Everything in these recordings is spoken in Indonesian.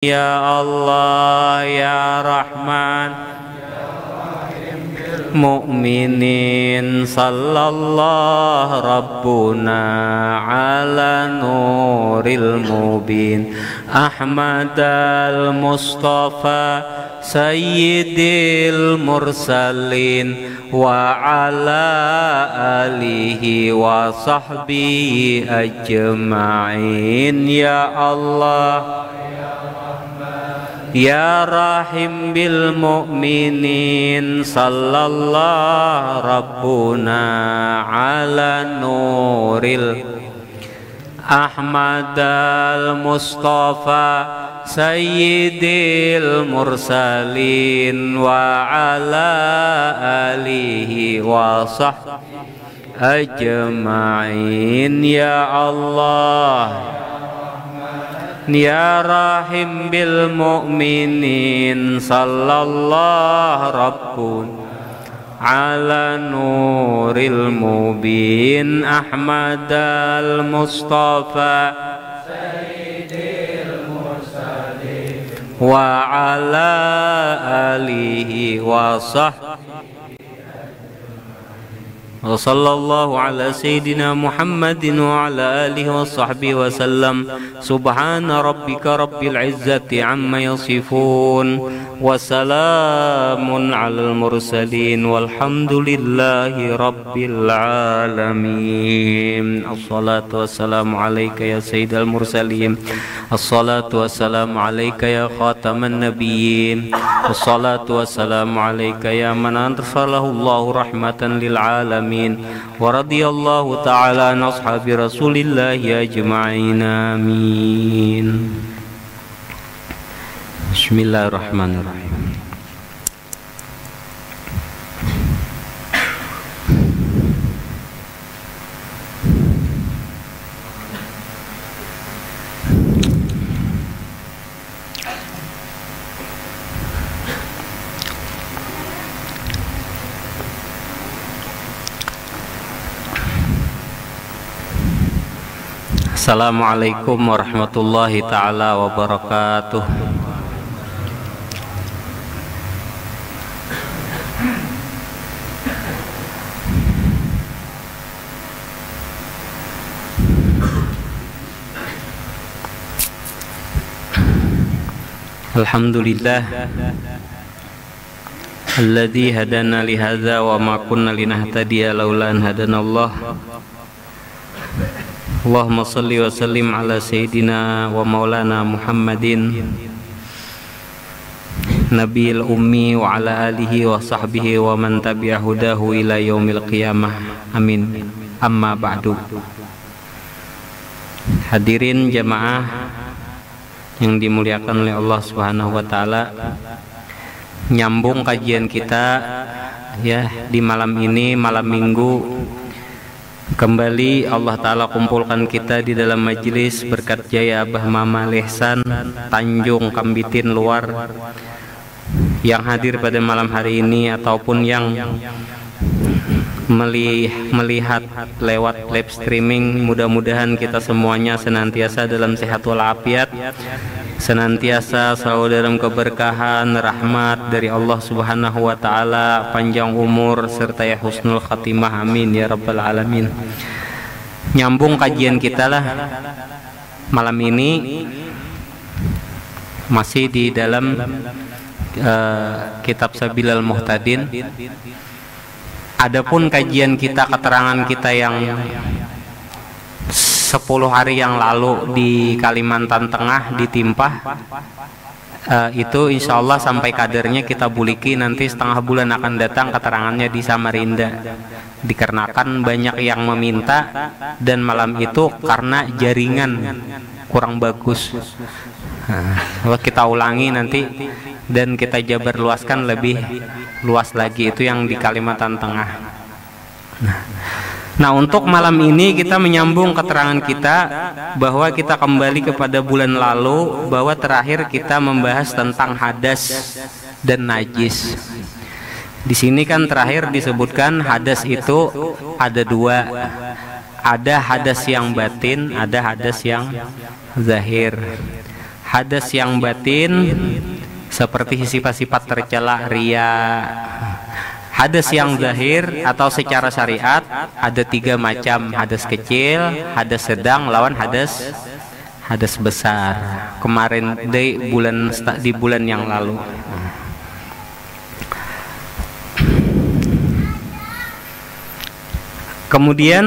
Ya Allah ya Rahman Mu'minin sallallahu Rabbuna ala nuril mubin Ahmad al-Mustafa Sayyidil mursalin wa ala alihi wa sahbihi ajma'in. Ya Allah Ya Rahim bil mu'minin sallallahu Rabbuna ala nuril Ahmad al-Mustafa Sayyidil mursalin wa ala alihi wa sahbihi ajma'in. Ya Allah Ya Rahim bil mu'minin sallallahu Rabbun ala nuril mubin Ahmad al-Mustafa Sayyidil mursalin wa ala alihi wa sahbihi wa sallallahu ala sayyidina Muhammadin wa ala alihi wa sahbihi wa sallam. Subhana rabbika rabbil izzati amma yasifun wa salamun alal mursalin walhamdulillahi rabbil alamin. Assalatu wassalamu alayka ya sayyidal mursalin. Assalatu wassalamu alayka ya khataman nabiyyin. Assalatu wassalamu alayka ya man arsalahu Allahu rahmatan lil alamin. Wa radiyallahu ta'ala an ashabi rasulillahi ajma'in. Amin. Bismillahirrahmanirrahim. Assalamualaikum warahmatullahi ta'ala wabarakatuh. Alhamdulillah alladzi hadana li hadza wa ma kunna linahtadiya laula an hadanallah. Allahumma salli wa sallim ala sayyidina wa maulana Muhammadin Nabiyil ummi wa ala alihi wa sahbihi wa man tabi'a hudahu ila yaumil qiyamah. Amin. Amma ba'du. Hadirin jamaah yang dimuliakan oleh Allah Subhanahu wa taala, nyambung kajian kita ya di malam ini, malam Minggu. Kembali Allah Ta'ala kumpulkan kita di dalam majelis berkat jaya Abah Mama Lehsan Tanjung Kambitin Luar. Yang hadir pada malam hari ini ataupun yang melihat lewat live streaming, mudah-mudahan kita semuanya senantiasa dalam sehat walafiat, senantiasa selalu dalam keberkahan, rahmat dari Allah Subhanahu wa ta'ala, panjang umur serta ya husnul khatimah. Amin ya rabbal alamin. Nyambung kajian kita lah malam ini masih di dalam kitab Sabilal Muhtadin. Adapun kajian kita, keterangan kita yang 10 hari yang lalu di Kalimantan Tengah di Timpah, itu insya Allah sampai kadernya kita buliki, nanti setengah bulan akan datang keterangannya di Samarinda. Dikarenakan banyak yang meminta dan malam itu karena jaringan kurang bagus. Kita ulangi nanti dan kita jabar luaskan lebih luas lagi, itu yang di Kalimantan Tengah. Nah, untuk malam ini kita menyambung keterangan kita bahwa kita kembali kepada bulan lalu, bahwa terakhir kita membahas tentang hadas dan najis. Di sini kan terakhir disebutkan hadas itu ada dua, ada hadas yang batin, ada hadas yang zahir. hadas yang batin seperti sifat-sifat tercela, riya. Hadas yang zahir atau secara syariat ada 3 macam: hadas kecil, hadas sedang, lawan hadas besar. Kemarin di bulan yang lalu. Kemudian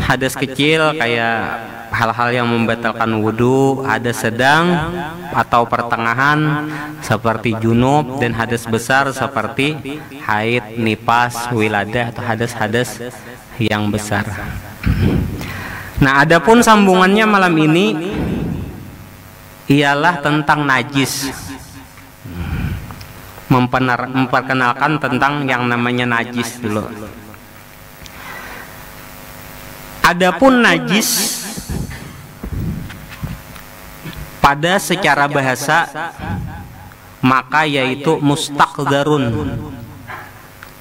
hadas kecil kayak hal-hal yang membatalkan wudhu, hadas sedang atau pertengahan seperti junub, dan hadas besar seperti haid, nifas, wiladah atau hadas-hadas yang besar. Nah, adapun sambungannya malam ini ialah tentang najis. Memperkenalkan tentang yang namanya najis dulu. Adapun najis pada secara bahasa maka yaitu mustaqdarun,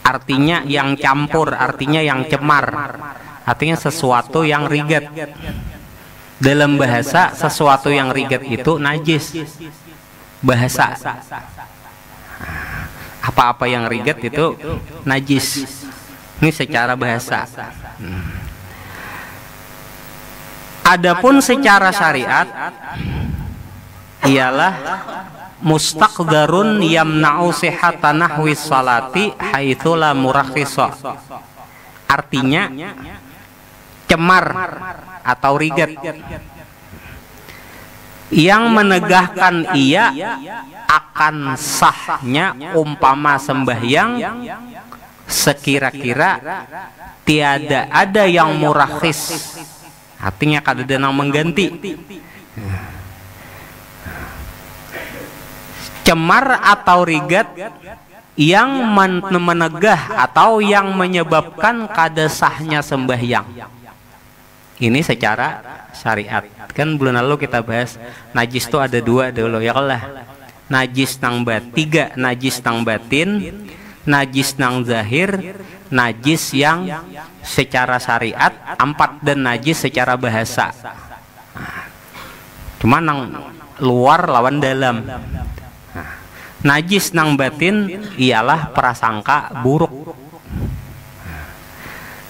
artinya yang campur, artinya yang cemar, artinya sesuatu yang rigat. Dalam bahasa sesuatu yang rigat itu najis. Bahasa apa-apa yang rigat itu najis. Ini secara bahasa. Adapun secara syariat ialah mustaqdarun yamna'u sihhata nahwis salati haitsu la murakhisa. Artinya cemar atau rigat yang menegahkan ia akan sahnya umpama sembahyang sekira-kira tiada ada yang murakhis. Artinya kada ada yang mengganti. Cemar atau rigat yang menegah atau yang menyebabkan kada sahnya sembahyang. Ini secara syariat. Kan bulan lalu kita bahas najis itu ada 2 dulu ya lah. Najis nang tiga, najis nang batin, najis nang zahir, najis yang secara syariat, 4 dan najis secara bahasa. Cuma nang luar lawan dalam. Najis nang batin ialah prasangka buruk.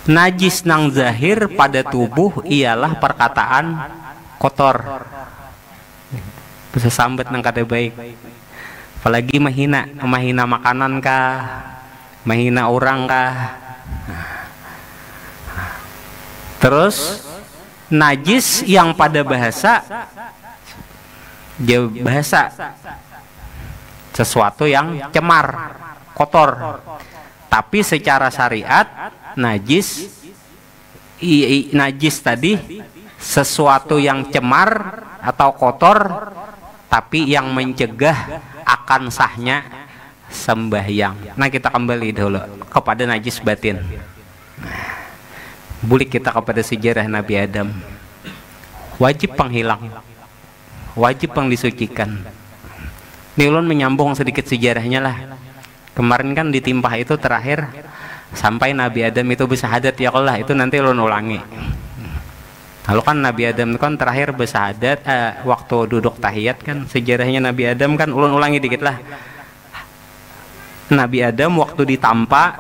Najis nang zahir pada tubuh ialah perkataan kotor. Bisa sambat nang kada baik. Apalagi mahina makanan kah, mahina orang kah. Terus najis yang pada bahasa sesuatu yang cemar, kotor. Tapi secara syariat najis tadi sesuatu yang cemar atau kotor tapi yang mencegah akan sahnya sembahyang. Nah, kita kembali dulu kepada najis batin. Bulik kita kepada sejarah Nabi Adam. Wajib penghilang, wajib peng disucikan. Ini ulun menyambung sedikit sejarahnya lah. Kemarin kan di timpah itu terakhir sampai Nabi Adam itu bersahadat ya Allah, itu nanti ulun ulangi. Lalu kan Nabi Adam kan terakhir bersahadat waktu duduk tahiyat kan, sejarahnya Nabi Adam kan ulun ulangi dikit lah. Nabi Adam waktu ditampa,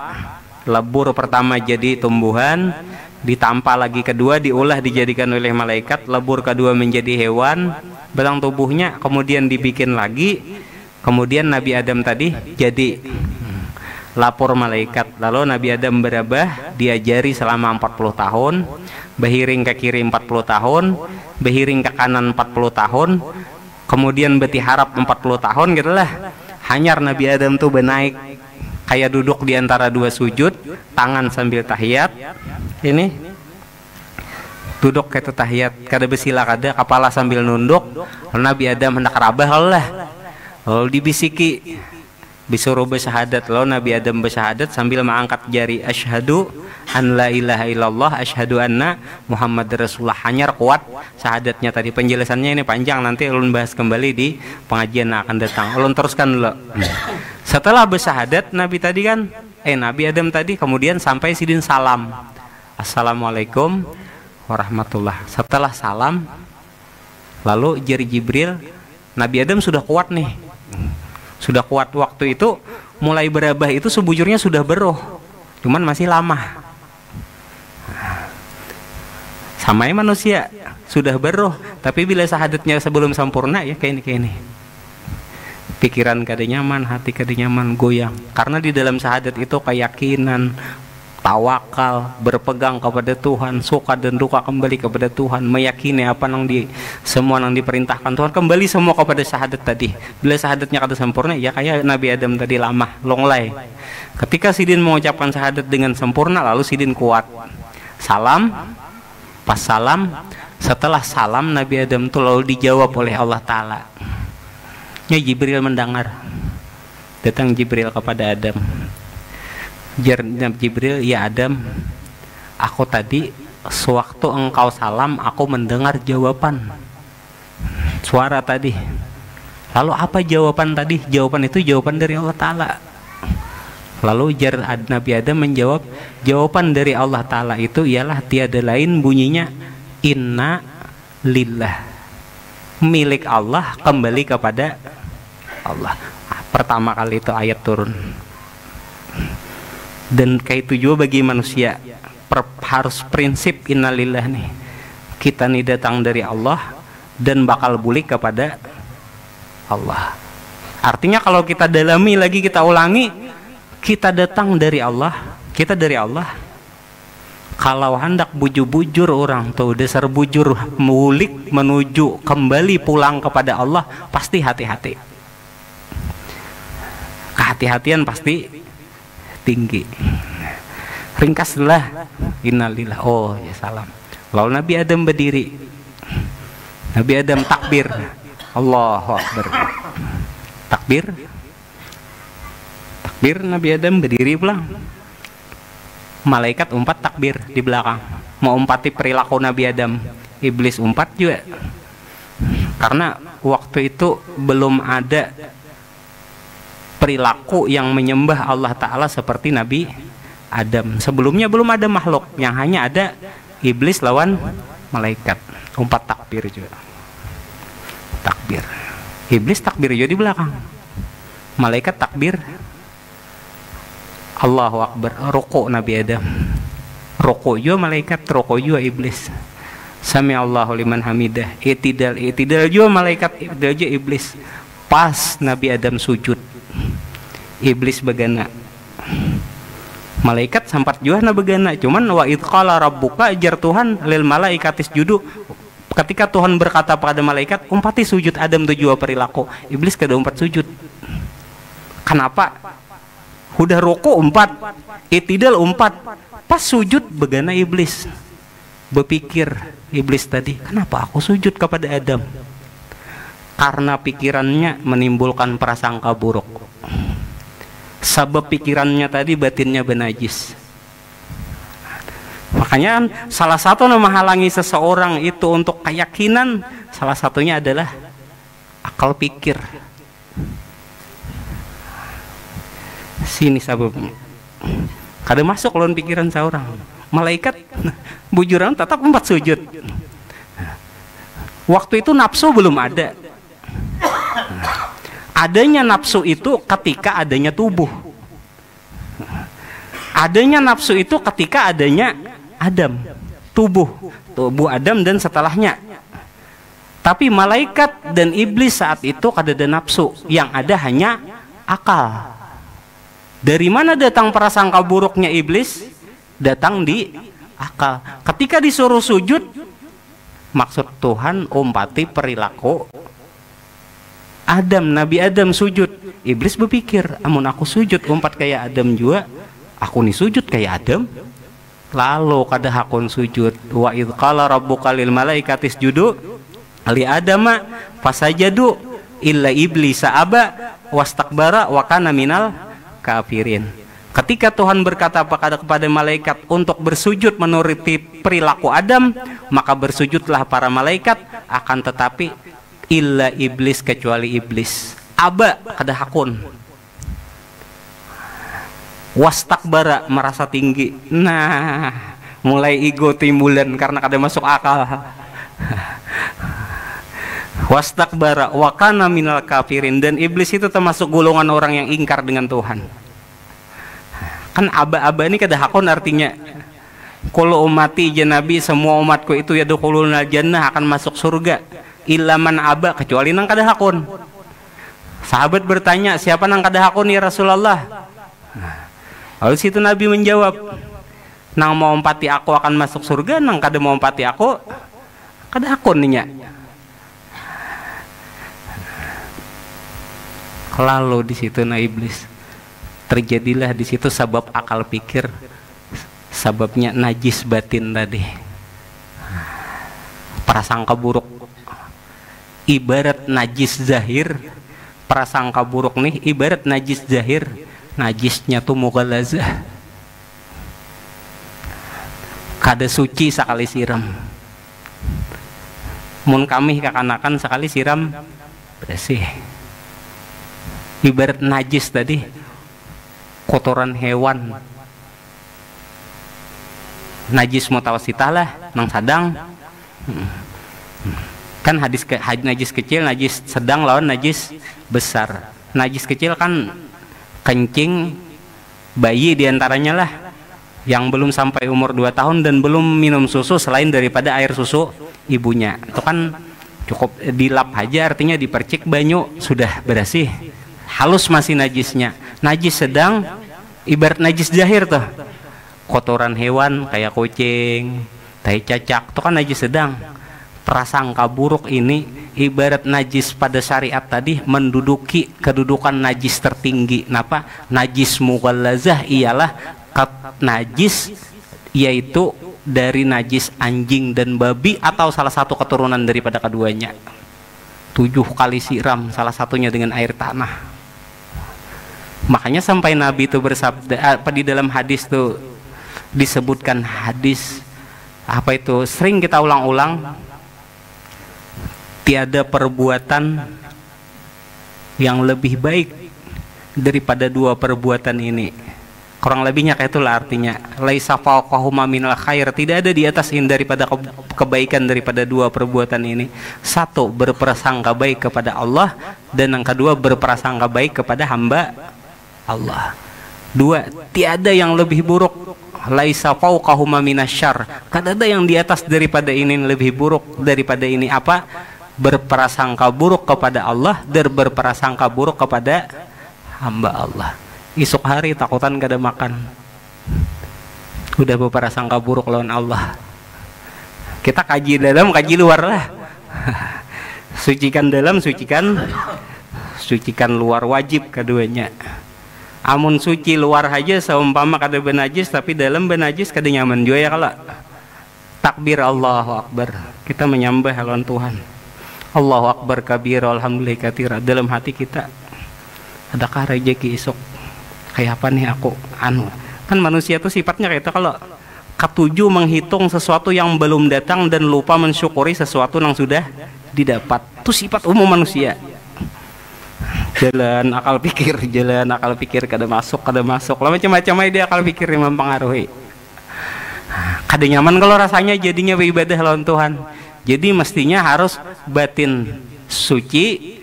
lebur pertama jadi tumbuhan, ditampa lagi kedua diolah dijadikan oleh malaikat, lebur kedua menjadi hewan, batang tubuhnya kemudian dibikin lagi, kemudian Nabi Adam tadi jadi lapor malaikat. Lalu Nabi Adam berabah, diajari selama 40 tahun, behiring ke kiri 40 tahun, behiring ke kanan 40 tahun, kemudian betiharap 40 tahun gitu lah. Hanyar Nabi Adam tuh benaik kayak duduk di antara 2 sujud, tangan sambil tahiyat. Ini duduk kayak tahiyat, kada besila kada, kepala sambil nunduk. Lalu Nabi Adam hendak rabah Allah. Lalu dibisiki, disuruh bersyahadat. Lalu Nabi Adam bersyahadat sambil mengangkat jari, asyhadu an la ilaha illallah, asyhadu anna Muhammad Rasulullah. Hanyar kuat syahadatnya tadi. Penjelasannya ini panjang, nanti ulun bahas kembali di pengajian yang akan datang. Ulun teruskan dulu. Setelah bersyahadat Nabi Adam tadi kemudian sampai sidin salam, assalamualaikum warahmatullah. Setelah salam lalu jari Jibril Nabi Adam sudah kuat nih, sudah kuat. Waktu itu mulai berabah itu sebujurnya sudah beruh, cuman masih lama. Samanya manusia sudah beruh, tapi bila syahadatnya sebelum sempurna ya kayak ini. Pikiran kada nyaman, hati kada nyaman, goyang. Karena di dalam syahadat itu keyakinan, tawakal, berpegang kepada Tuhan, suka dan duka kembali kepada Tuhan, meyakini apa semua yang diperintahkan Tuhan, kembali semua kepada syahadat tadi. Bila syahadatnya kada sempurna ya kayak Nabi Adam tadi, lama, longlai. Ketika Sidin mengucapkan syahadat dengan sempurna, lalu Sidin kuat. Salam, pas salam, setelah salam Nabi Adam itu lalu dijawab oleh Allah Ta'ala. Ya, Jibril mendengar. Datang Jibril kepada Adam. Jibril, ya Adam, aku tadi sewaktu engkau salam aku mendengar jawaban suara tadi. Lalu apa jawaban tadi? Jawaban itu jawaban dari Allah Ta'ala. Lalu Nabi Adam menjawab, jawaban dari Allah Ta'ala itu ialah tiada lain bunyinya, inna lillah, milik Allah, kembali kepada Allah. Pertama kali itu ayat turun. Dan kayak itu juga bagi manusia, harus prinsip innalillah nih. Kita nih datang dari Allah dan bakal balik kepada Allah. Artinya kalau kita dalami lagi, kita ulangi, kita datang dari Allah, kita dari Allah. Kalau hendak bujur-bujur orang tuh dasar bujur mulik menuju kembali pulang kepada Allah, pasti hati-hati. Kehati-hatian pasti tinggi. Ringkaslah innalillah. Oh ya salam. Lalu Nabi Adam berdiri. Nabi Adam takbir. Allahu Akbar. Takbir. Takbir, Nabi Adam berdiri pulang. Malaikat umpat takbir di belakang. Mau umpati perilaku Nabi Adam. Iblis umpat juga. Karena waktu itu belum ada perilaku yang menyembah Allah Ta'ala seperti Nabi Adam. Sebelumnya belum ada makhluk, yang hanya ada iblis lawan malaikat. Umpat takbir juga. Takbir. Iblis takbir juga di belakang. Malaikat takbir. Allahu Akbar. Rukuk Nabi Adam. Rukuk juga malaikat, rukuk juga iblis. Sami Allahu liman hamidah. Itidal juga malaikat, itidal juga iblis. Pas Nabi Adam sujud, iblis begana, malaikat sampat juga na begana. Cuman wa id qala rabbuka, ajar Tuhan lil malaikatis judu, ketika Tuhan berkata pada malaikat umpati sujud Adam tujuh perilaku, iblis kada umpat sujud. Kenapa? Udah roko umpat, itidal umpat, pas sujud begana iblis berpikir, iblis tadi, kenapa aku sujud kepada Adam? Karena pikirannya menimbulkan prasangka buruk. Sebab pikirannya tadi batinnya benajis. Makanya salah satu yang menghalangi seseorang itu untuk keyakinan, salah satunya adalah akal pikir. Sini sababnya. Kada masuk lawan pikiran seorang. Malaikat bujuran tetap umpat sujud. Waktu itu nafsu belum ada. Adanya nafsu itu ketika adanya tubuh. Adanya nafsu itu ketika adanya Adam, tubuh Adam dan setelahnya. Tapi malaikat dan iblis saat itu kada ada nafsu, yang ada hanya akal. Dari mana datang prasangka buruknya iblis? Datang di akal. Ketika disuruh sujud, maksud Tuhan umpati perilaku Adam, Nabi Adam sujud. Iblis berpikir, amun aku sujud umpat kayak Adam juga, aku nih sujud kayak Adam. Lalu kada hakun sujud. Wa idz qala rabbuka lil malaikati isjudu li adama fasajadu illa iblisa aba wastakbara wa kana minal kafirin. Ketika Tuhan berkata kepada malaikat untuk bersujud menuruti perilaku Adam, maka bersujudlah para malaikat, akan tetapi illa iblis, kecuali iblis aba, kada hakun, wastakbara, merasa tinggi. Nah, mulai ego timbulan karena kada masuk akal. wastakbara wa kana minal kafirin, dan iblis itu termasuk golongan orang yang ingkar dengan Tuhan. Kan aba-aba ini kada hakon artinya kalau umati Nabi, semua umatku itu yadkhuluna jannah, akan masuk surga, illa man aba, kecuali nang kada hakon. Sahabat bertanya, siapa nang kada hakon ya Rasulullah? Lalu situ Nabi menjawab, nang mau empati aku akan masuk surga, nang kada mau empati aku kada hakon nya. Lalu di situ nah iblis terjadilah di situ sebab akal pikir, sebabnya najis batin tadi, prasangka buruk. Ibarat najis zahir, prasangka buruk nih ibarat najis zahir, najisnya tuh mughalazah, kada suci sekali siram. Mun kami kakanakan sekali siram bersih. Ibarat najis tadi, kotoran hewan, najis mutawasitah lah, nang sadang. Kan najis kecil, najis sedang lawan najis besar. Najis kecil kan kencing bayi diantaranya lah, yang belum sampai umur 2 tahun dan belum minum susu selain daripada air susu ibunya. Itu kan cukup dilap aja, artinya dipercik banyu sudah bersih, halus masih najisnya. Najis sedang ibarat najis zahir tuh, kotoran hewan kayak kucing, tai cacak, itu kan najis sedang. Prasangka buruk ini ibarat najis pada syariat tadi menduduki kedudukan najis tertinggi. Kenapa? Najis mughallazah ialah najis, yaitu dari najis anjing dan babi atau salah satu keturunan daripada keduanya. 7 kali siram, salah satunya dengan air tanah. Makanya sampai Nabi itu bersabda, di dalam hadis tuh disebutkan hadis apa itu, sering kita ulang-ulang, tiada perbuatan yang lebih baik daripada 2 perbuatan ini. Kurang lebihnya kayak itulah artinya. Laisa fawqahuma minal khair, tidak ada di atas ini daripada kebaikan daripada 2 perbuatan ini. 1, berprasangka baik kepada Allah, dan yang kedua berprasangka baik kepada hamba Allah. 2, tiada yang lebih buruk. Laisa fawqahuma minasyarr, kada ada yang di atas daripada ini lebih buruk daripada ini. Apa? Berprasangka buruk kepada Allah dan berprasangka buruk kepada hamba Allah. Esok hari takutan kada makan, udah berprasangka buruk lawan Allah. Kita kaji dalam, kaji luar lah. Sucikan dalam, sucikan luar, wajib keduanya. Amun suci luar aja seumpama kada benajis, tapi dalam benajis kada nyaman juga ya. Kalau takbir Allahu Akbar, kita menyembah lawan Tuhan, Allahu Akbar kabir, alhamdulillah katsira, dalam hati kita, adakah rezeki esok? Kayak apa nih aku? Kan manusia tuh sifatnya kayak itu. Kalau ketujuh menghitung sesuatu yang belum datang dan lupa mensyukuri sesuatu yang sudah didapat. Itu sifat umum manusia. Jalan akal pikir kada masuk. Lah macam-macam dia akal pikir yang mempengaruhi. Kada nyaman kalau rasanya jadinya beribadah lawan Tuhan. Jadi mestinya harus batin suci,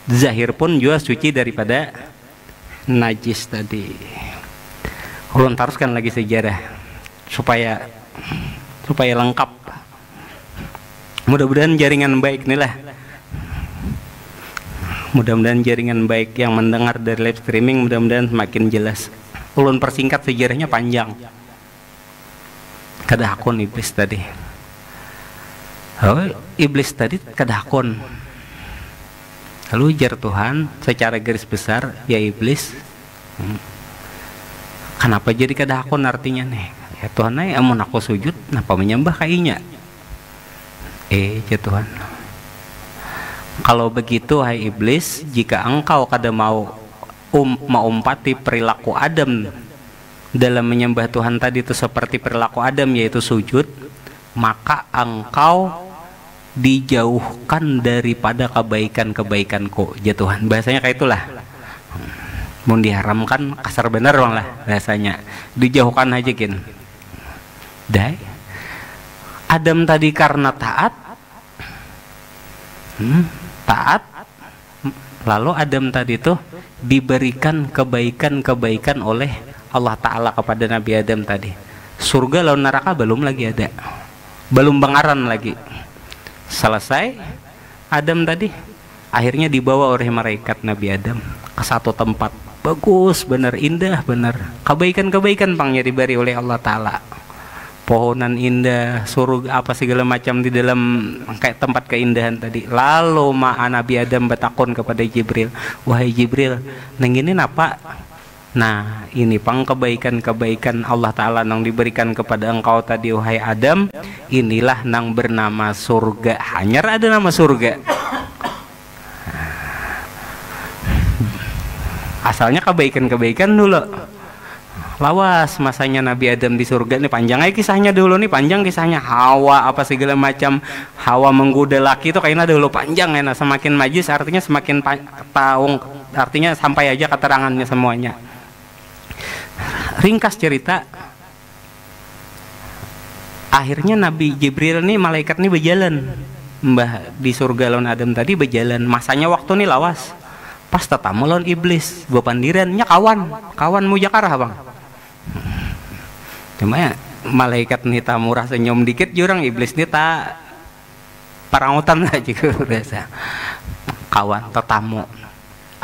zahir pun juga suci daripada najis tadi. Ulun teruskan lagi sejarah supaya lengkap. Mudah-mudahan jaringan baik inilah. Mudah-mudahan jaringan baik yang mendengar dari live streaming, mudah-mudahan semakin jelas. Ulun persingkat sejarahnya panjang. Kadahakon iblis tadi. Iblis tadi kadahakon. Lalu ujar Tuhan secara garis besar, ya iblis, kenapa jadi kadahakon artinya nih? Ya Tuhan, amun aku sujud, kenapa menyembah kayaknya? Ya Tuhan, kalau begitu hai iblis, jika engkau kada mau umpati perilaku Adam dalam menyembah Tuhan tadi itu seperti perilaku Adam, yaitu sujud, maka engkau dijauhkan daripada kebaikan-kebaikanku, ya Tuhan. Bahasanya kayak itulah. Mau diharamkan kasar bener bang lah bahasanya. Dijauhkan aja kin. Dai. Adam tadi karena taat, taat. Lalu Adam tadi tuh diberikan kebaikan-kebaikan oleh Allah Ta'ala kepada Nabi Adam tadi. Surga lawan neraka belum lagi ada, belum bengaran lagi. Selesai Adam tadi, akhirnya dibawa oleh malaikat Nabi Adam ke satu tempat bagus bener, indah bener, kebaikan-kebaikan pangnya diberi oleh Allah Ta'ala, pohonan indah, surga apa segala macam di dalam kayak tempat keindahan tadi. Lalu Nabi Adam bertakun kepada Jibril, wahai Jibril, nenginin apa? Nah, ini pang kebaikan-kebaikan Allah Ta'ala yang diberikan kepada engkau tadi wahai Adam, inilah nang bernama surga. Hanya ada nama surga, asalnya kebaikan-kebaikan dulu. Lawas masanya Nabi Adam di surga nih, panjang aja kisahnya dulu nih, panjang kisahnya Hawa apa segala macam. Hawa menggoda laki itu kayaknya dulu panjang ya, semakin majlis artinya semakin tahun, artinya sampai aja keterangannya semuanya. Ringkas cerita, akhirnya Nabi Jibril nih, malaikat nih berjalan mbah di surga lawan Adam tadi, berjalan masanya waktu nih lawas. Pas tetamu lawan iblis bepandirannya kawan mujakarah bang. Cuma ya malaikat nih tamu rasa nyom dikit jurang, iblis nih tak parangutan aja biasa. Kawan tetamu,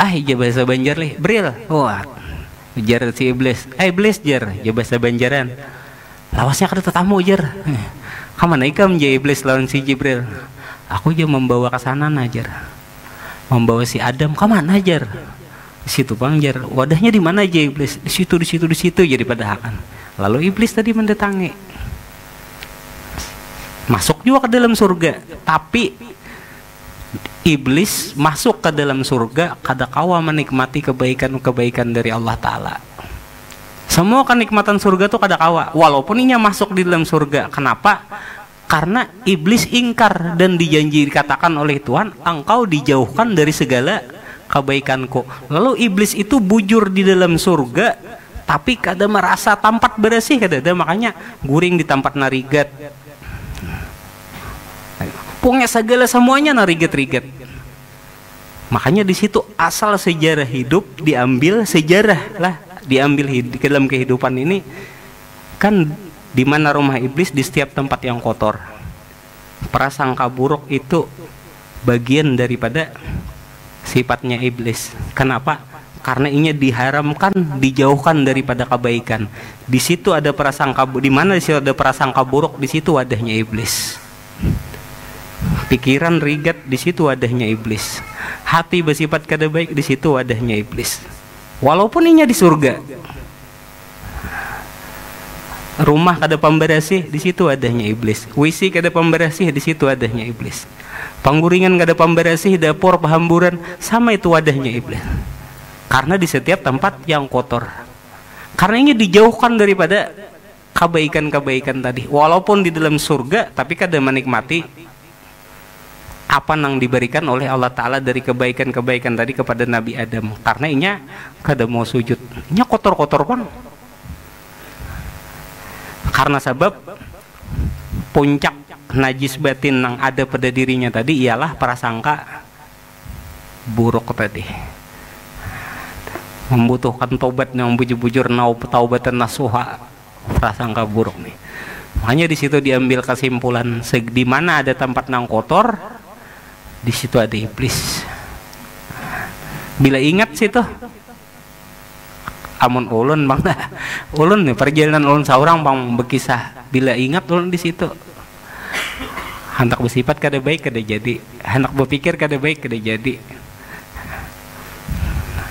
iya bahasa Banjar lih Bril, wah jar si iblis, iblis jar ya bahasa Banjaran. Lawasnya kada tetamu jar, kamana ikam ja iblis lawan si Jibril. Aku aja membawa ke sana najar, membawa si Adam kamana jar? Di situ bang jar. Wadahnya di mana aja iblis? Di situ jadi pada akan. Lalu iblis tadi mendatangi, masuk juga ke dalam surga. Tapi iblis masuk ke dalam surga kada kawa menikmati kebaikan-kebaikan dari Allah Ta'ala. Semua kenikmatan surga tuh kada kawa, walaupun inya masuk di dalam surga. Kenapa? Karena iblis ingkar dan dijanji dikatakan oleh Tuhan, engkau dijauhkan dari segala kebaikanku. Lalu iblis itu bujur di dalam surga, tapi kada merasa tempat bersih, kada ada, makanya guring di tempat narigat. Punya segala semuanya narigat-rigat. Makanya di situ asal sejarah hidup diambil, sejarah lah diambil dalam kehidupan ini. Kan di mana rumah iblis, di setiap tempat yang kotor. Prasangka buruk itu bagian daripada sifatnya iblis. Kenapa? Karena ini diharamkan, dijauhkan daripada kebaikan. Di situ ada prasangka, di mana di situ ada prasangka buruk, di situ wadahnya iblis. Pikiran rigat, di situ wadahnya iblis. Hati bersifat kada baik, di situ wadahnya iblis. Walaupun inya di surga. Rumah kada pembersih, di situ wadahnya iblis. WC kada pembersih, di situ wadahnya iblis. Pangguringan kada pembersih, dapur pehamburan, sama itu wadahnya iblis. Karena di setiap tempat yang kotor. Karena ini dijauhkan daripada kebaikan-kebaikan tadi. Walaupun di dalam surga, tapi kada menikmati apa yang diberikan oleh Allah Ta'ala dari kebaikan-kebaikan tadi kepada Nabi Adam. Karena inya kada mau sujud, inya kotor-kotor pun. Karena sebab puncak najis batin yang ada pada dirinya tadi ialah prasangka buruk tadi, membutuhkan taubat yang bujur-bujur taubatan nasuha, prasangka buruk nih. Makanya di situ diambil kesimpulan, di mana ada tempat yang kotor, di situ ada iblis. Bila ingat situ, amun ulun bang, ulun nih perjalanan ulun seorang bang berkisah. Bila ingat ulun di situ, hendak bersifat kada baik kada jadi, hendak berpikir kada baik kada jadi,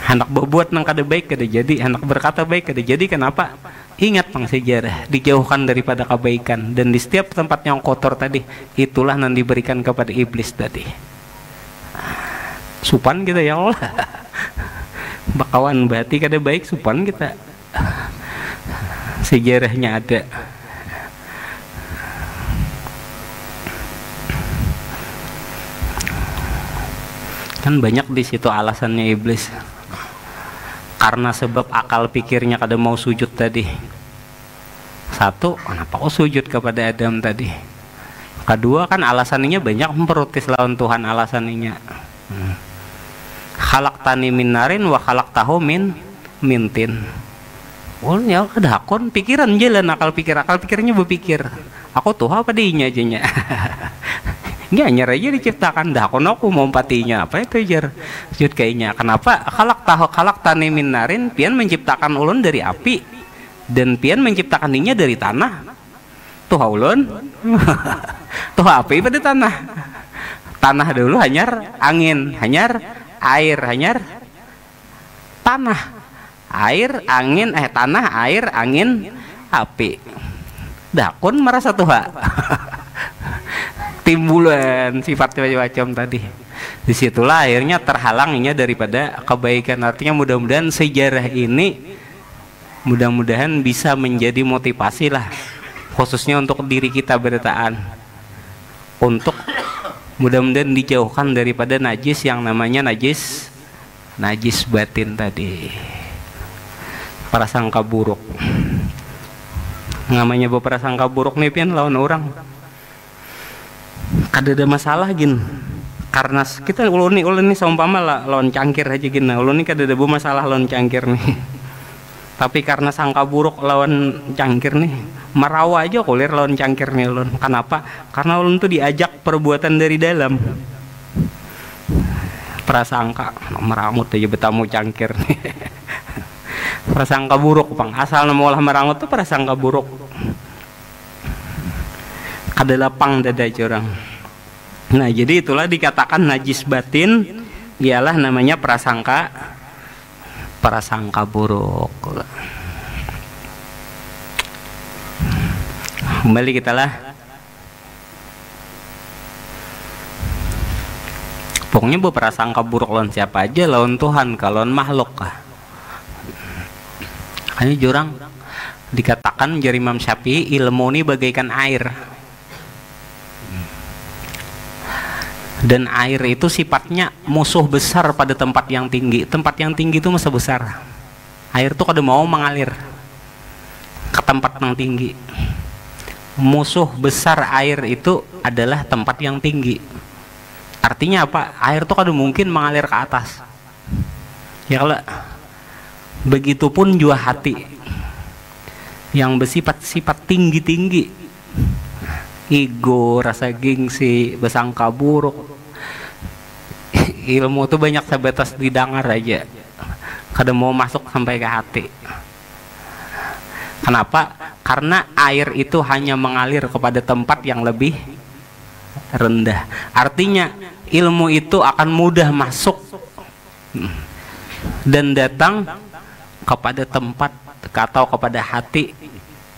hendak berbuat nang kada baik kada jadi, hendak berkata baik kada jadi. Kenapa? Ingat pang sejarah, dijauhkan daripada kebaikan. Dan di setiap tempat yang kotor tadi, itulah yang diberikan kepada iblis tadi. Supan kita ya Allah. Bakawan berarti kada baik, supan kita. Sejarahnya ada. Kan banyak di situ alasannya iblis. Karena sebab akal pikirnya kada mau sujud tadi. Satu, kenapa kau sujud kepada Adam tadi? Kedua kan alasannya banyak memprotes lawan Tuhan alasannya. Khalaqtani min narin wa khalaqtahu min tin. Oh ya kada akon pikiran jalan akal pikirnya berpikir. Aku tuh apa dinya aja nya. Nyanyar aja diciptakan dah aku mau patinya apa itu jar sujud kayaknya kenapa khalaqtani min narin pian menciptakan ulun dari api dan pian menciptakan dinya dari tanah tuh ulun tuh api pada tanah dulu hanyar angin hanyar air hanyar tanah air angin tanah air angin api dakun merasa tuha timbulan sifat macam-macam tadi. Disitulah akhirnya terhalangnya daripada kebaikan. Artinya mudah-mudahan sejarah ini mudah-mudahan bisa menjadi motivasi lah, khususnya untuk diri kita bertaan, untuk mudah-mudahan dijauhkan daripada najis yang namanya najis batin tadi, prasangka buruk. Namanya prasangka buruk nih pian lawan orang. Ada masalah gin karena kita ulun nih seumpama lawan cangkir aja gin ulun nih kada ada masalah lawan cangkir nih tapi karena sangka buruk lawan cangkir nih merawa aja kulir lawan cangkir nih ulun. Kenapa? Karena ulun tuh diajak perbuatan dari dalam prasangka meramut aja betamu cangkir nih prasangka buruk bang asal nama olah meramut tuh prasangka buruk ada lapang dada curang. Nah jadi itulah dikatakan najis batin ialah namanya prasangka buruk. Kembali kita lah. Pokoknya prasangka buruk lawan siapa aja, lawan Tuhan, kalau makhluk kah. Hanya jurang dikatakan jari Imam Syafi'i ilmu ini bagaikan air. Dan air itu sifatnya musuh besar pada tempat yang tinggi. Tempat yang tinggi itu musuh besar. Air itu kada mau mengalir ke tempat yang tinggi. Musuh besar air itu adalah tempat yang tinggi. Artinya apa? Air itu kada mungkin mengalir ke atas. Ya kalau begitupun jua hati yang bersifat tinggi-tinggi, ego, rasa gengsi, bersangka buruk, ilmu tuh banyak sebatas didengar aja, kada mau masuk sampai ke hati. Kenapa? Karena air itu hanya mengalir kepada tempat yang lebih rendah. Artinya ilmu itu akan mudah masuk dan datang kepada tempat atau kepada hati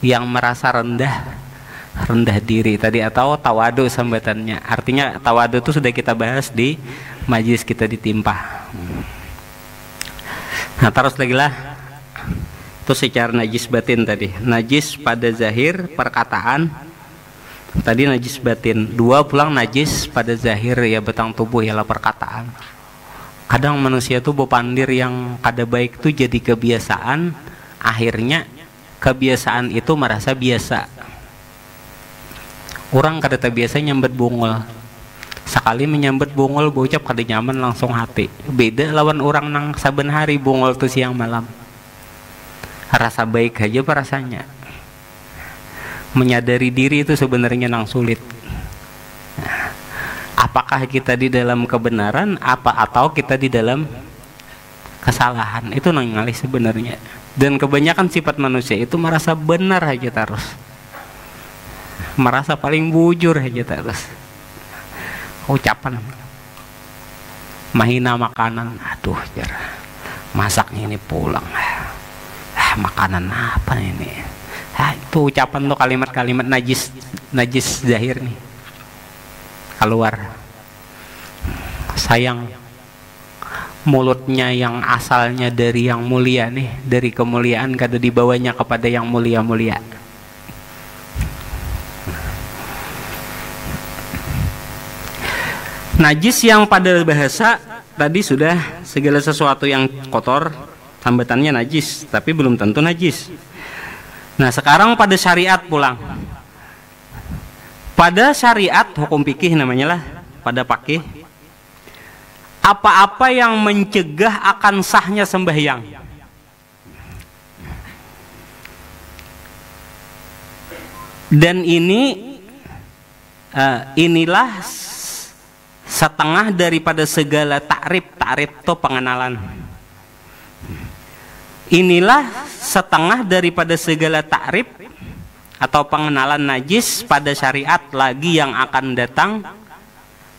yang merasa rendah diri tadi atau tawadu sambatannya. Artinya tawadu itu sudah kita bahas di majlis kita ditimpa. Nah terus lagi lah itu secara najis batin tadi. Najis pada zahir perkataan tadi najis batin. Dua pulang najis pada zahir ya betang tubuh ialah perkataan. Kadang manusia tuh bepandir yang kada baik tuh jadi kebiasaan, akhirnya kebiasaan itu merasa biasa. Orang kada terbiasa nyambet bungul, sekali menyambet bungul bocap kada nyaman langsung hati. Beda lawan orang nang saben hari bungul tuh siang malam, rasa baik aja rasanya. Menyadari diri itu sebenarnya nang sulit. Apakah kita di dalam kebenaran atau kita di dalam kesalahan, itu nang ngalih sebenarnya. Dan kebanyakan sifat manusia itu merasa benar aja terus, merasa paling bujur aja terus. Ucapan mahina makanan, aduh jar masaknya ini pulang, makanan apa ini, itu ucapan tuh kalimat-kalimat najis zahir nih keluar. Sayang mulutnya yang asalnya dari yang mulia nih, dari kemuliaan kada dibawanya kepada yang mulia-mulia. Najis yang pada bahasa tadi sudah segala sesuatu yang kotor, sambatannya najis, tapi belum tentu najis. Nah sekarang pada syariat pulang. Pada syariat hukum fikih namanya lah, pada fikih apa-apa yang mencegah akan sahnya sembahyang. Dan inilah setengah daripada segala takrif. Takrif itu pengenalan. Inilah setengah daripada segala takrif atau pengenalan najis pada syariat, lagi yang akan datang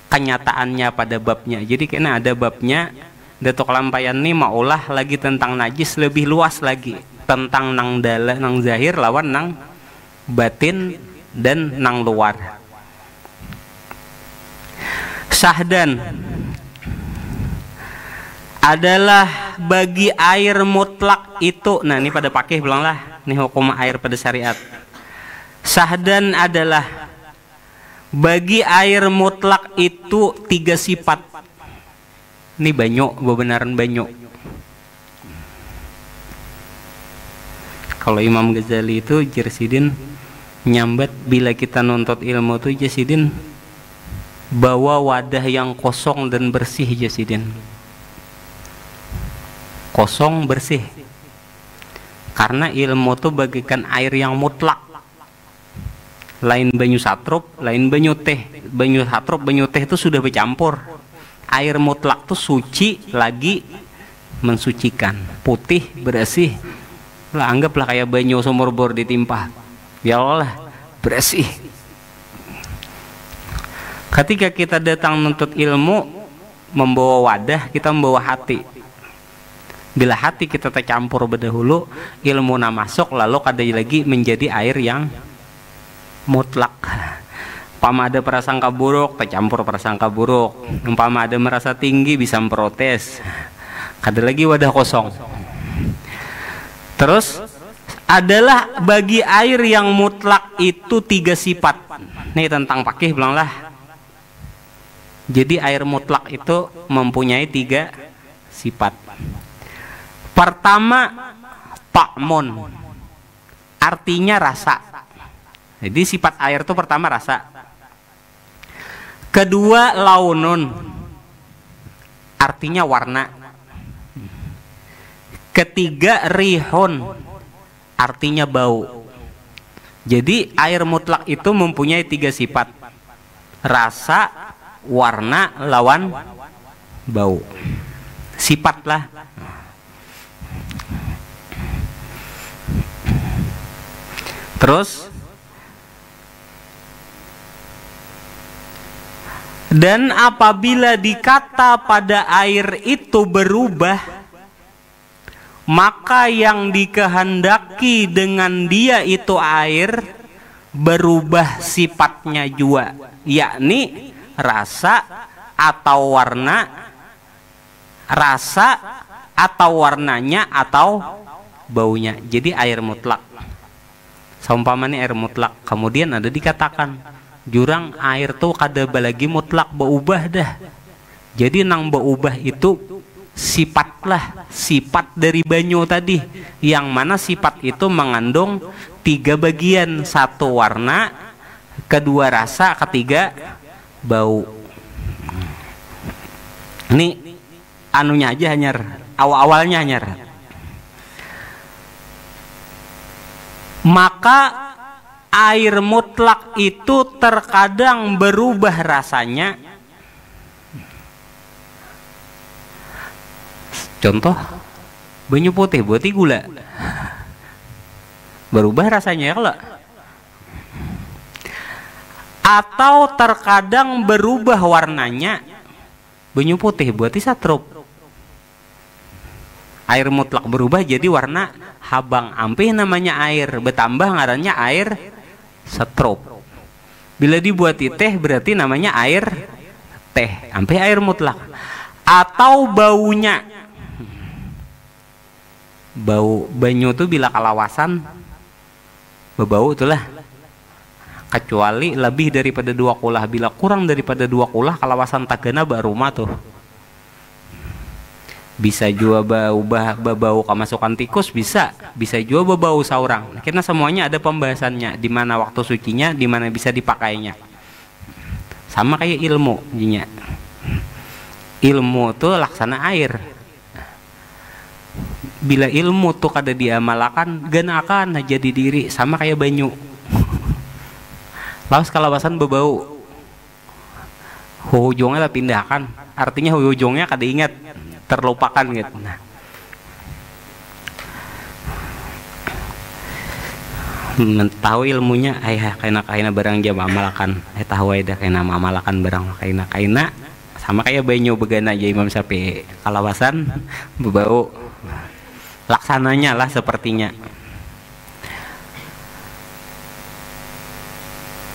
kenyataannya pada babnya. Jadi kena ada babnya. Datuk Lampayan ini maulah lagi tentang najis lebih luas lagi, tentang nang dala, nang zahir lawan nang batin dan nang luar. Syahdan adalah bagi air mutlak itu. Nah ini pada pakih bilanglah, ini hukum air pada syariat. Syahdan adalah bagi air mutlak itu 3 sifat. Ini banyu, bebenaran banyu. Kalau Imam Ghazali itu Jersidin nyambat, bila kita nuntut ilmu itu Jersidin bawa wadah yang kosong dan bersih. Jersidin kosong bersih, karena ilmu itu bagikan air yang mutlak. Lain banyu satrup, lain banyu teh. Banyu satrup, banyu teh itu sudah bercampur. Air mutlak itu suci lagi mensucikan, putih, bersih. Lah anggaplah kayak banyu sumur bor ditimpah. Ya Allah, bersih. Ketika kita datang menuntut ilmu, membawa wadah, kita membawa hati. Bila hati kita tercampur berdahulu, ilmu na masuk, lalu kadang lagi menjadi air yang mutlak. Umpama ada prasangka buruk, tercampur prasangka buruk. Umpama ada merasa tinggi, bisa memprotes. Ada lagi wadah kosong. Terus adalah bagi air yang mutlak itu 3 sifat. Nih tentang pakih bilanglah. Jadi air mutlak itu mempunyai 3 sifat. Pertama, ta'mun, artinya rasa. Jadi sifat air itu pertama rasa. Kedua, launun, artinya warna. Ketiga, rihun, artinya bau. Jadi air mutlak itu mempunyai 3 sifat: rasa, warna, lawan bau. Sifat lah. Terus dan apabila dikata pada air itu berubah, maka yang dikehendaki dengan dia itu air berubah sifatnya juga, yakni rasa atau warna, rasa atau warnanya atau baunya. Jadi air mutlak. Seumpamanya air mutlak, kemudian ada dikatakan jurang air tuh kada balagi mutlak berubah dah. Jadi nang berubah itu sifatlah, sifat dari banyu tadi, yang mana sifat itu mengandung 3 bagian: 1 warna, 2 rasa, 3 bau. Ini anunya aja hanyar, awal-awalnya hanyar. Maka air mutlak itu terkadang berubah rasanya. Contoh, banyu putih berarti gula, berubah rasanya kalau. Atau terkadang berubah warnanya. Banyu putih berarti satrup. Air mutlak berubah jadi warna habang, ampih namanya air, bertambah ngarannya air setrup. Bila dibuat teh berarti namanya air teh, ampih air mutlak. Atau baunya, bau banyu tuh bila kalawasan berbau itulah, kecuali lebih daripada 2 kulah. Bila kurang daripada 2 kulah kalawasan tagana barumah tuh bisa juga bau kemasukan tikus, bisa juga bau saurang. Karena semuanya ada pembahasannya, di mana waktu sucinya, di mana bisa dipakainya. Sama kayak ilmu jinya. Ilmu tuh laksana air. Bila ilmu tuh kada diamalkan ganakan jadi diri, sama kayak banyu. Laos kalawasan bebau, hujungnya lah pindahkan, artinya hujungnya kada ingat, terlupakan gitu. Nah, tahu ilmunya ayah kaina barang jam amalkan, tahu ayah kaina amalkan barang kaina sama kayak banyu begana aja Imam Syafi'i, kalawasan bebau, laksananya lah sepertinya.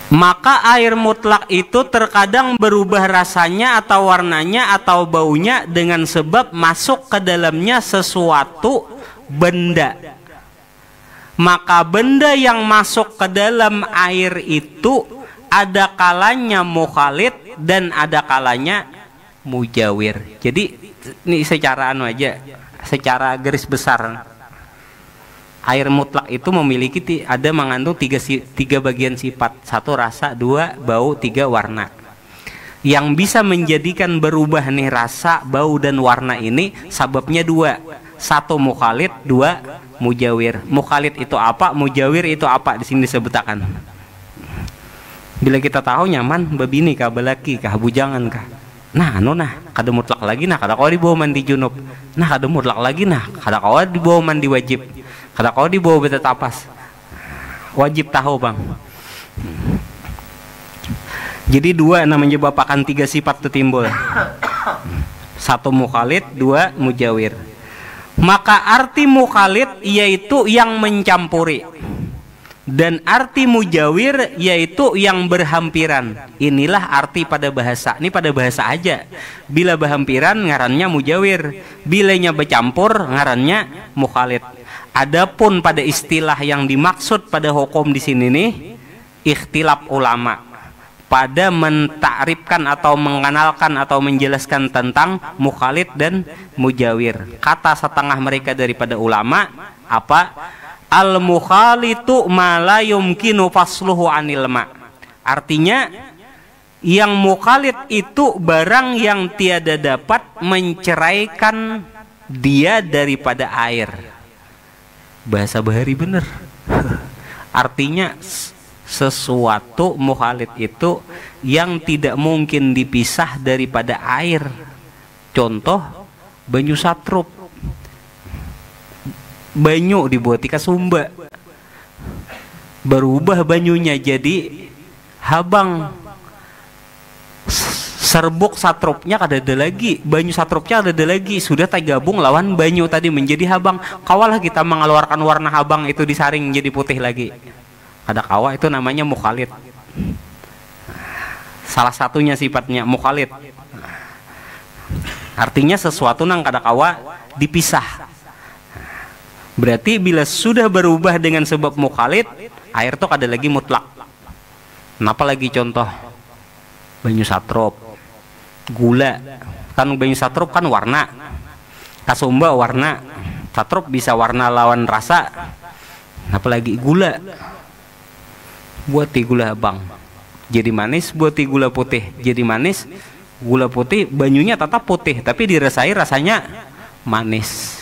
Maka air mutlak itu terkadang berubah rasanya atau warnanya atau baunya dengan sebab masuk ke dalamnya sesuatu benda. Maka benda yang masuk ke dalam air itu ada kalanya mukhalid dan ada kalanya mujawir. Jadi ini secara aja, secara garis besar. Air mutlak itu memiliki ada mengandung tiga bagian sifat. 1 rasa, 2 bau, 3 warna. Yang bisa menjadikan berubah nih rasa, bau dan warna ini sebabnya 2. 1 mukhalid, 2 mujawir. Mukhalid itu apa? Mujawir itu apa? Di sini disebutkan. Bila kita tahu nyaman babini kah, balaki kah, bujangan kah. Nah, kada mutlak lagi kada kau dibawa mandi junub. Kada mutlak lagi kada kau dibawa mandi wajib. Kada kau dibawa beta tapas. Wajib tahu, Bang. Jadi 2 menyebabkan 3 sifat itu timbul. 1 mukhalid, 2 mujawir. Maka arti mukhalid yaitu yang mencampuri. Dan arti mujawir yaitu yang berhampiran. Inilah arti pada bahasa. Ini pada bahasa aja. Bila berhampiran ngarannya mujawir. Bilanya bercampur ngarannya mukhalid. Adapun pada istilah yang dimaksud pada hukum di sini nih, ikhtilaf ulama pada mentakrifkan atau mengenalkan atau menjelaskan tentang mukhalid dan mujawir. Kata setengah mereka daripada ulama apa? Al mukhalitu ma la yumkinu fasluhu anil ma. Artinya yang mukhalid itu barang yang tiada dapat menceraikan dia daripada air. Bahasa bahari bener. Artinya sesuatu mukhalid itu yang tidak mungkin dipisah daripada air. Contoh banyu satrup. Banyu dibuat ika sumba, berubah banyunya jadi habang. Serbuk satrupnya kada ada lagi, banyu satrupnya ada lagi, sudah tergabung lawan banyu tadi menjadi habang. Kawalah kita mengeluarkan warna habang itu disaring jadi putih lagi. Kada kawa, itu namanya mukhalid. Salah satunya sifatnya mukhalid. Artinya sesuatu nang kada kawa dipisah. Berarti bila sudah berubah dengan sebab mukhalid, air itu kada lagi mutlak. Kenapa lagi contoh? Banyu satrup, gula, kan banyu satrup kan warna, kasumba warna, satrup bisa warna lawan rasa. Apalagi gula, buati gula abang jadi manis, buati gula putih jadi manis. Gula putih banyunya tetap putih tapi dirasai rasanya manis.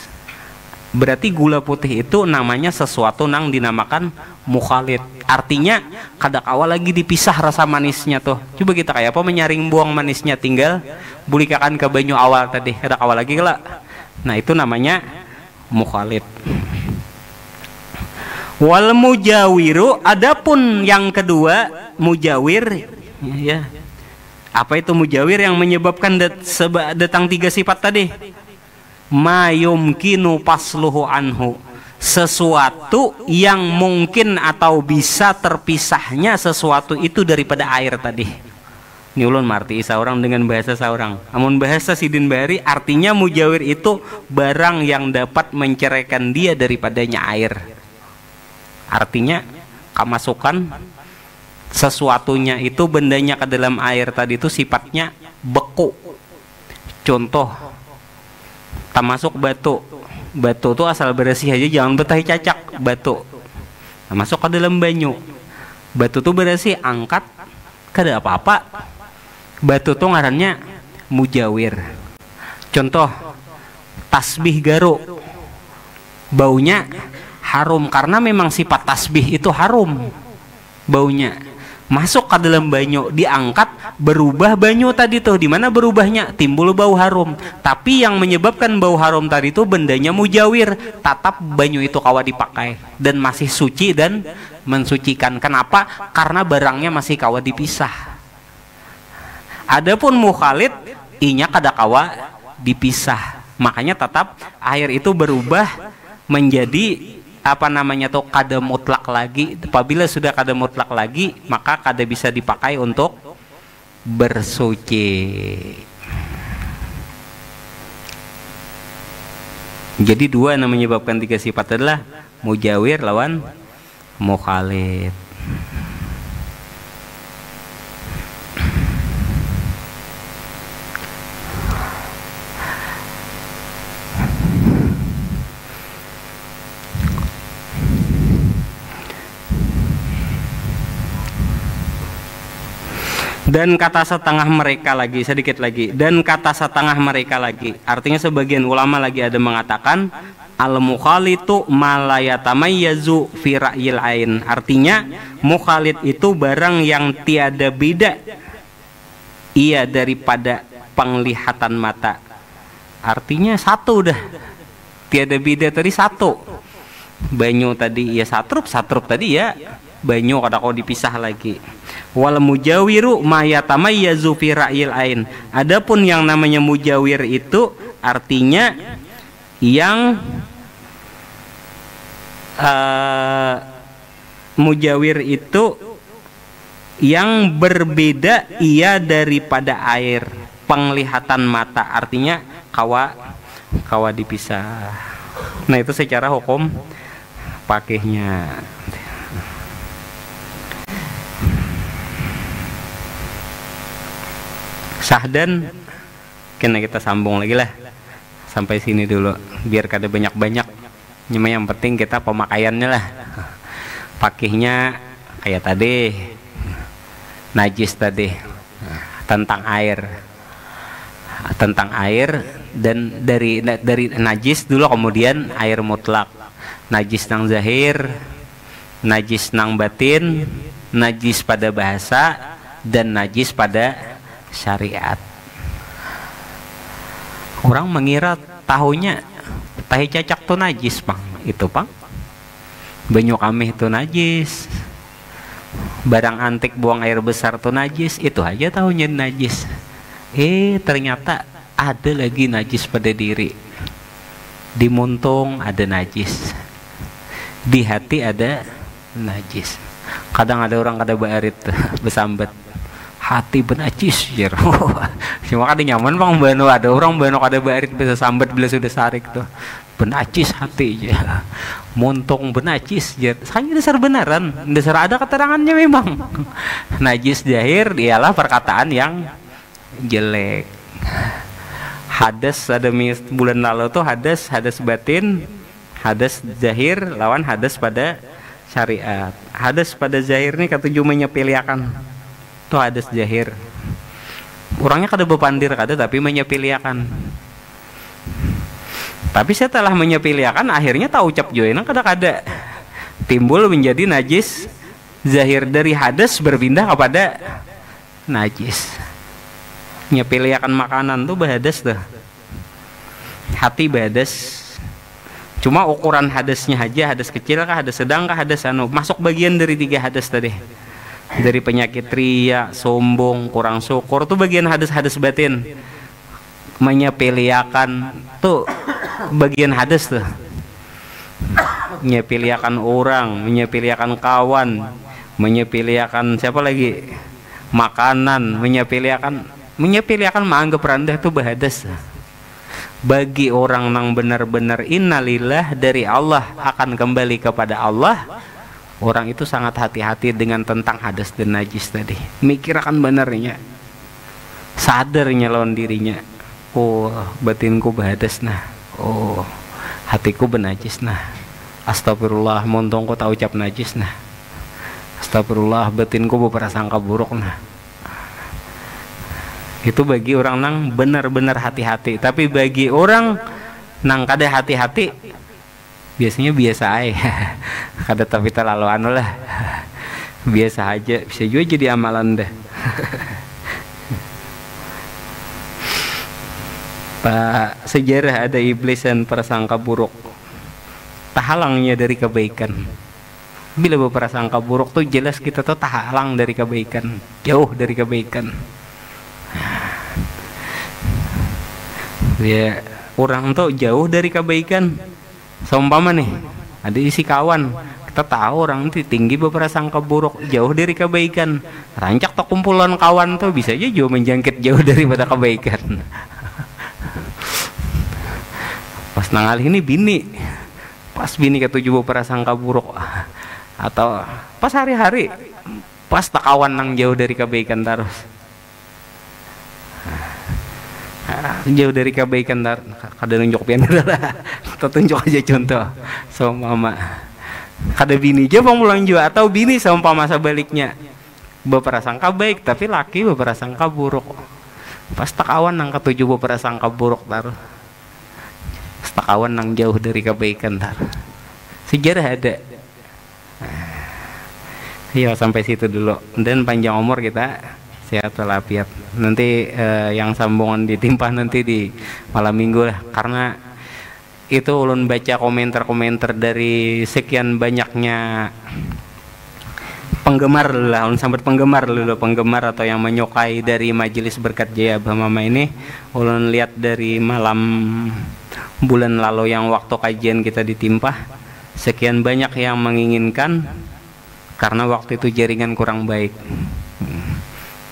Berarti gula putih itu namanya sesuatu nang dinamakan mukhalid. Artinya kada kawa lagi dipisah rasa manisnya tuh. Coba kita kayak apa menyaring buang manisnya, tinggal bulikakan ke banyu awal tadi, kada kawa lagi lah. Nah itu namanya mukhalid. Wal mujawiru, adapun yang kedua mujawir, ya. Apa itu mujawir? Yang menyebabkan datang 3 sifat tadi. Ma yumkinu pasluhu anhu, sesuatu yang mungkin atau bisa terpisahnya sesuatu itu daripada air tadi. Ini ulun marti seorang dengan bahasa seorang. Amun bahasa Sidin Bahari artinya mujawir itu barang yang dapat menceraikan dia daripadanya air. Artinya kemasukan sesuatunya itu bendanya ke dalam air tadi itu sifatnya beku. Contoh termasuk batu. Batu itu asal bersih aja, jangan betah cacak batu. Masuk ke dalam banyu. Batu itu bersih, angkat kada apa-apa. batu tuh ngarannya mujawir. Contoh tasbih garuk, baunya harum karena memang sifat tasbih itu harum baunya. Masuk ke dalam banyu, diangkat, berubah banyu tadi tuh. Di mana berubahnya? Timbul bau harum. Tapi yang menyebabkan bau harum tadi itu bendanya mujawir. Tatap banyu itu kawa dipakai dan masih suci dan mensucikan. Kenapa? Karena barangnya masih kawa dipisah. Adapun mukhalid, inya kada kawa dipisah. Makanya tetap air itu berubah menjadi apa namanya tuh kada mutlak lagi. Apabila sudah kada mutlak lagi, maka kada bisa dipakai untuk bersuci. Jadi dua yang menyebabkan tiga sifat adalah mujawir lawan mukhalid. Dan kata setengah mereka lagi, sedikit lagi, dan kata setengah mereka lagi, artinya sebagian ulama lagi ada mengatakan al-mukhalitu malayatamayyazu fi ra'yil ain. Artinya mukhalid itu barang yang tiada beda ia daripada penglihatan mata. Artinya satu dah, tiada beda tadi satu. Banyu tadi ya satrup, satrup tadi ya banyu, kada kau dipisah lagi. Wal mujawiru mayatamayyazu fi ra'yil ain. Adapun yang namanya mujawir itu artinya yang mujawir itu yang berbeda ia daripada air, penglihatan mata. Artinya kawa dipisah. Nah itu secara hukum pakainya. Sahdan, kena kita sambung lagi lah sampai sini dulu biar kada banyak-banyak. Cuma yang penting kita pemakaiannya lah. Pakainya kayak tadi najis tadi, tentang air dan dari najis dulu, kemudian air mutlak, najis nang zahir, najis nang batin, najis pada bahasa, dan najis pada syariat. Orang mengira tahunya tahi cacak tuh najis, Bang. Itu, Bang. Banyu kamih tuh najis. Barang antik buang air besar tuh najis. Itu aja tahunya najis. Ternyata ada lagi najis pada diri. Di muntung ada najis. Di hati ada najis. Kadang ada orang kada baarit besambat. Hati benajis jer. Cuma kada nyaman, Bang, bano ada orang bano kada baarit bisa sambat bila sudah sarik tuh. Benajis hati aja. Montong benajis jer. Hanya dasar benaran, dasar ada keterangannya memang. Najis zahir ialah perkataan yang jelek. Hadas ada bulan lalu tuh hadas batin, hadas zahir lawan hadas pada syariat. Hadas pada zahir nih ketujuh menyepelekan. Itu hadas zahir. Orangnya kada bepandir kada, tapi menyepelekan. Tapi setelah menyepelekan akhirnya tak ucap joina kada timbul menjadi najis zahir. Dari hadas berpindah kepada najis. Nyepelekan makanan tuh bahadas tuh. Hati bahadas. Cuma ukuran hadasnya aja, hadas kecil kah, hadas sedang kah, hadas masuk bagian dari tiga hadas tadi. Dari penyakit ria, sombong, kurang syukur tuh bagian hadas batin. Menyepelekan tuh bagian hadas tuh. Menyepelekan orang, menyepelekan kawan, menyepelekan siapa lagi? Makanan, menyepelekan menganggap rendah tuh bahadas. Bagi orang yang benar-benar innalillah dari Allah akan kembali kepada Allah, orang itu sangat hati-hati dengan tentang hadas dan najis tadi. Mikirkan benarnya, sadarnya lawan dirinya. Oh, batinku bahadas nah. Oh, hatiku benajis nah. Astagfirullah, montongku tak ucap najis nah. Astagfirullah, batinku berprasangka buruk nah. Itu bagi orang nang benar-benar hati-hati. Tapi bagi orang nang kada hati-hati, biasanya biasa aja. Kada tapi terlalu anu lah. Biasa aja, bisa juga jadi amalan dah. Pak, sejarah ada iblis dan prasangka buruk, tahalangnya dari kebaikan. Bila berprasangka buruk tuh jelas kita tuh tahalang dari kebaikan, jauh dari kebaikan. Ya, orang tuh jauh dari kebaikan. Seumpama nih, ada isi kawan, kita tahu orang itu tinggi berprasangka buruk, jauh dari kebaikan. Rancak tuh kumpulan kawan tuh bisa aja jauh menjangkit jauh daripada kebaikan. Pas nangal ini bini, pas bini ketujuh berprasangka buruk, atau pas hari-hari, pas tak kawan nang jauh dari kebaikan terus. Jauh dari kebaikan kada nunjuk pian lah. Kita tunjuk aja contoh. Seumpama kada bini aja pamulang juga, atau bini seumpama sebaliknya berprasangka baik tapi laki berprasangka buruk. Pas tak kawan nang ketujuh berprasangka buruk taruh. Pas tak kawan nang jauh dari kebaikan taruh. Sejarah ada. Ya sampai situ dulu. Dan panjang umur kita, sehat walafiat. Nanti yang sambungan ditimpah nanti di malam minggu lah, karena itu ulun baca komentar-komentar dari sekian banyaknya penggemar lah, ulun sambat penggemar dulu, penggemar atau yang menyukai dari Majelis Berkat Jaya Abah-Mama ini. Ulun lihat dari malam bulan lalu yang waktu kajian kita ditimpah, sekian banyak yang menginginkan karena waktu itu jaringan kurang baik.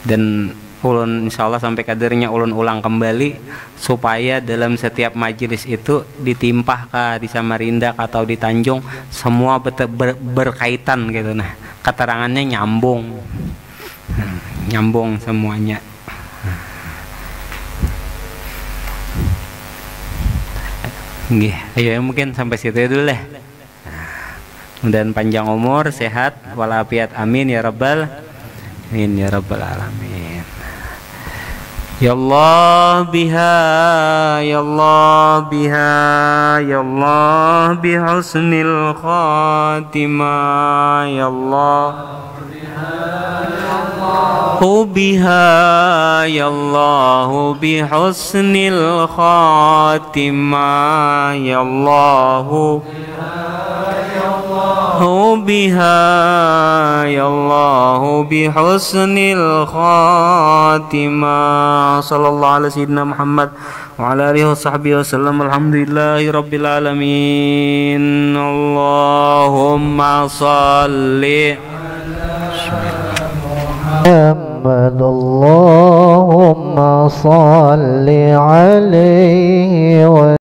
Dan ulun insyaallah sampai kadernya ulun ulang kembali supaya dalam setiap majelis itu ditimpah di Samarinda atau di Tanjung semua berkaitan gitu, nah keterangannya nyambung semuanya. Nggih, ayo mungkin sampai situ dulu deh. Dan panjang umur, sehat walafiat, amin ya rabbal amin ya rabbal alamin. Ya Allah biha, ya Allah biha, ya Allah bihusnil khatimah, ya Allah biha, ya Allah bihusnil khatimah, ya Allah biha, ya Allah bihusnil khatimah. Sallallahu alaihi sayyidina Muhammad wa ala alihi washabbihi wasallam. Alhamdulillahi rabbil alamin. Allahumma salli Muhammad, Allahumma salli alaihi wa